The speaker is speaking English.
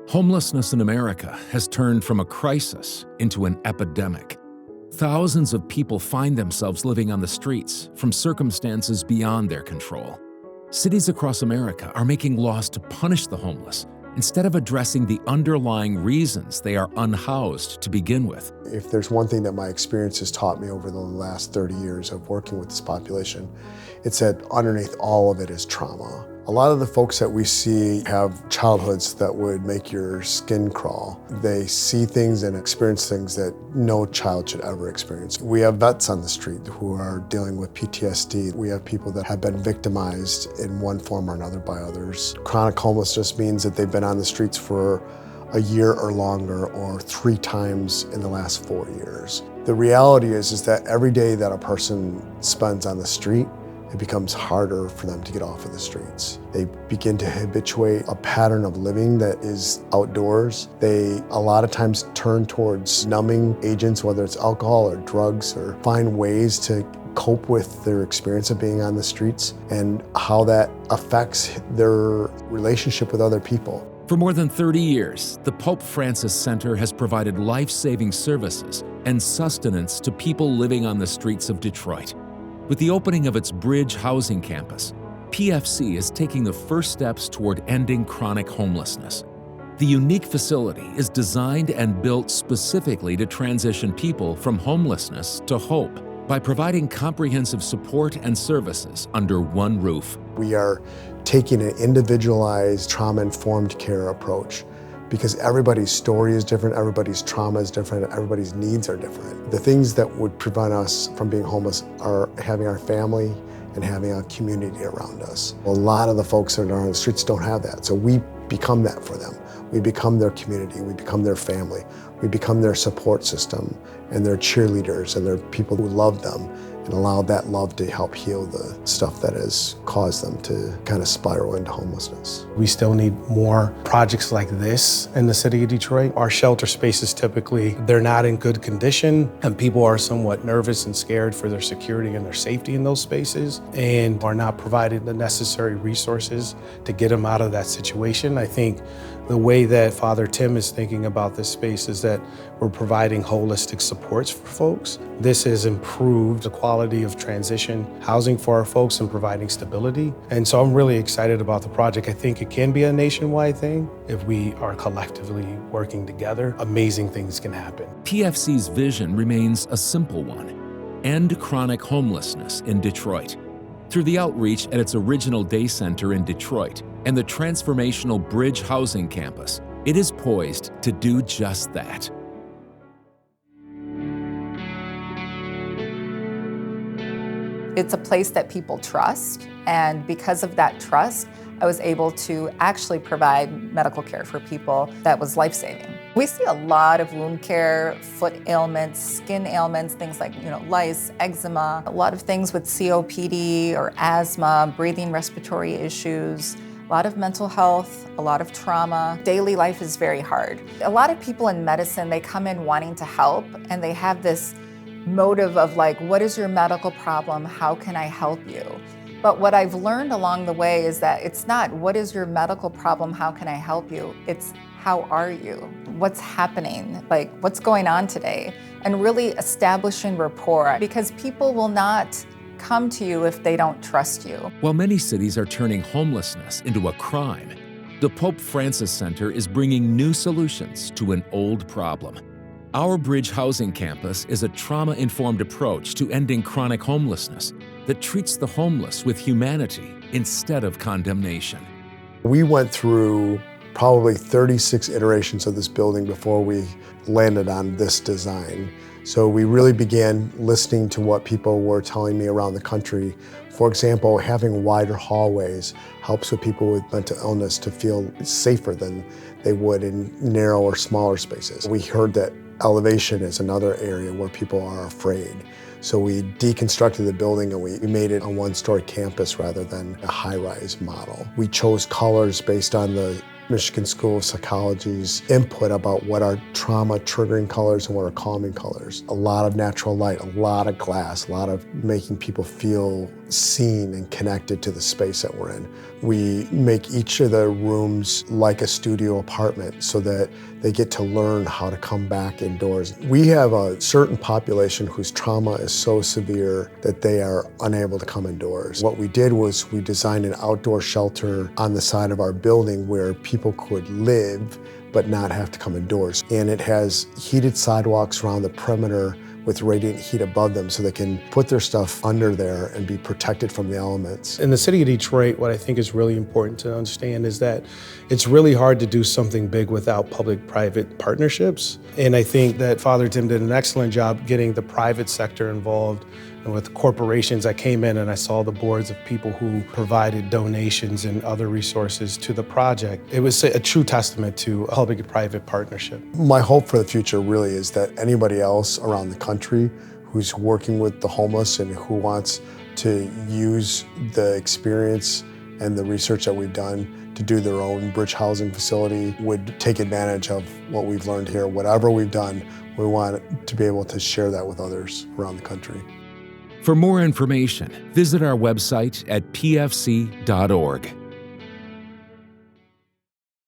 Homelessness in America has turned from a crisis into an epidemic. Thousands of people find themselves living on the streets from circumstances beyond their control. Cities across America are making laws to punish the homeless instead of addressing the underlying reasons they are unhoused to begin with. If there's one thing that my experience has taught me over the last 30 years of working with this population, it's that underneath all of it is trauma. A lot of the folks that we see have childhoods that would make your skin crawl. They see things and experience things that no child should ever experience. We have vets on the street who are dealing with PTSD. We have people that have been victimized in one form or another by others. Chronic homelessness means that they've been on the streets for a year or longer, or 3 times in the last 4 years. The reality is that every day that a person spends on the street, it becomes harder for them to get off of the streets. They begin to habituate a pattern of living that is outdoors. They a lot of times turn towards numbing agents, whether it's alcohol or drugs, or find ways to cope with their experience of being on the streets and how that affects their relationship with other people. For more than 30 years, the Pope Francis Center has provided life-saving services and sustenance to people living on the streets of Detroit. With the opening of its Bridge housing campus, PFC is taking the first steps toward ending chronic homelessness. The unique facility is designed and built specifically to transition people from homelessness to hope by providing comprehensive support and services under one roof. We are taking an individualized, trauma-informed care approach, because everybody's story is different, everybody's trauma is different, everybody's needs are different. The things that would prevent us from being homeless are having our family and having a community around us. A lot of the folks that are on the streets don't have that, so we become that for them. We become their community, we become their family, we become their support system and their cheerleaders and their people who love them, and allow that love to help heal the stuff that has caused them to kind of spiral into homelessness. We still need more projects like this in the city of Detroit. Our shelter spaces typically, they're not in good condition, and people are somewhat nervous and scared for their security and their safety in those spaces, and are not provided the necessary resources to get them out of that situation. I think the way that Father Tim is thinking about this space is that we're providing holistic supports for folks. This has improved the quality of transition housing for our folks and providing stability. And so I'm really excited about the project. I think it can be a nationwide thing. If we are collectively working together, amazing things can happen. PFC's vision remains a simple one: end chronic homelessness in Detroit. Through the outreach at its original day center in Detroit and the transformational Bridge housing campus, it is poised to do just that. It's a place that people trust, and because of that trust, I was able to actually provide medical care for people that was life-saving. We see a lot of wound care, foot ailments, skin ailments, things like lice, eczema, a lot of things with COPD or asthma, breathing, respiratory issues, a lot of mental health, a lot of trauma. Daily life is very hard. A lot of people in medicine, they come in wanting to help, and they have this motive of like, what is your medical problem? How can I help you? But what I've learned along the way is that it's not, what is your medical problem? How can I help you? It's, how are you? What's happening? Like, what's going on today? And really establishing rapport, because people will not come to you if they don't trust you. While many cities are turning homelessness into a crime, the Pope Francis Center is bringing new solutions to an old problem. Our Bridge housing campus is a trauma-informed approach to ending chronic homelessness that treats the homeless with humanity instead of condemnation. We went through probably 36 iterations of this building before we landed on this design. So we really began listening to what people were telling me around the country. For example, having wider hallways helps with people with mental illness to feel safer than they would in narrow or smaller spaces. We heard that elevation is another area where people are afraid. So we deconstructed the building and we made it a one-story campus rather than a high-rise model. We chose colors based on the Michigan School of Psychology's input about what are trauma triggering colors and what are calming colors. A lot of natural light, a lot of glass, a lot of making people feel seen and connected to the space that we're in. We make each of the rooms like a studio apartment so that they get to learn how to come back indoors. We have a certain population whose trauma is so severe that they are unable to come indoors. What we did was we designed an outdoor shelter on the side of our building where people could live but not have to come indoors. And it has heated sidewalks around the perimeter with radiant heat above them so they can put their stuff under there and be protected from the elements. In the city of Detroit, what I think is really important to understand is that it's really hard to do something big without public-private partnerships. And I think that Father Tim did an excellent job getting the private sector involved. And with corporations, I came in and I saw the boards of people who provided donations and other resources to the project. It was a true testament to a public-private partnership. My hope for the future really is that anybody else around the country who's working with the homeless and who wants to use the experience and the research that we've done to do their own bridge housing facility would take advantage of what we've learned here. Whatever we've done, we want to be able to share that with others around the country. For more information, visit our website at pfc.org.